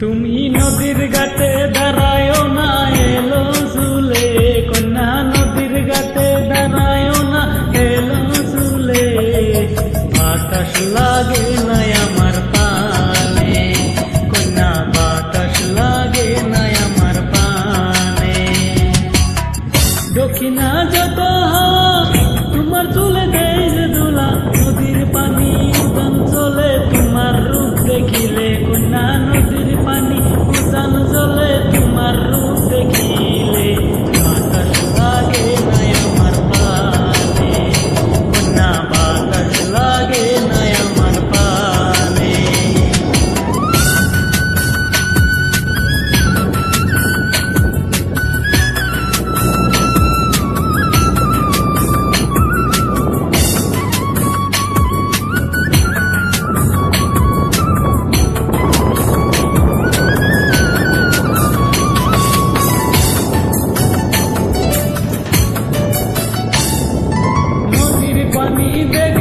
তুমি নদীর ঘাটে দাঁড়ায় না এলো ঝুলে, কন্যা নদীর ঘাটে দাঁড়ায় না এলো ঝুলে। বাতাস লাগে না আমার পানে, কন্যা বাতাস লাগে না আমার পানে। দক্ষিণা যত তোমার চলে দেয় যে দোলা, নদীর পানি উদান চলে তোমার রূপ দেখিলে। কন্যা নদীর পানি উদান চলে তোমার রূপ দেখিলে। বাতাস লাগে না আমার পানে, কন্যা বাতাস লাগে না আমার পানে। পানি দেখ